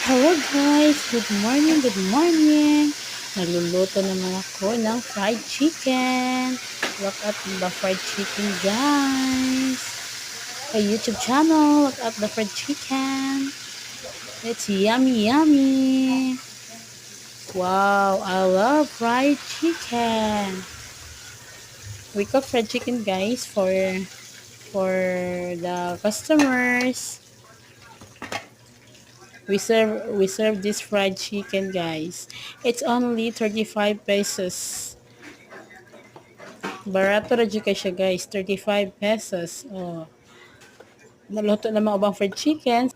Hello guys! Good morning, good morning! Nagluluto naman ako ng fried chicken. Look at the fried chicken guys! A YouTube channel, look at the fried chicken. It's yummy yummy! Wow, I love fried chicken! We cook fried chicken guys for the customers. We serve this fried chicken guys. It's only 35 pesos. Barato ra jud kay siya guys, 35 pesos. Oh. Naluto na mga ubang fried chicken.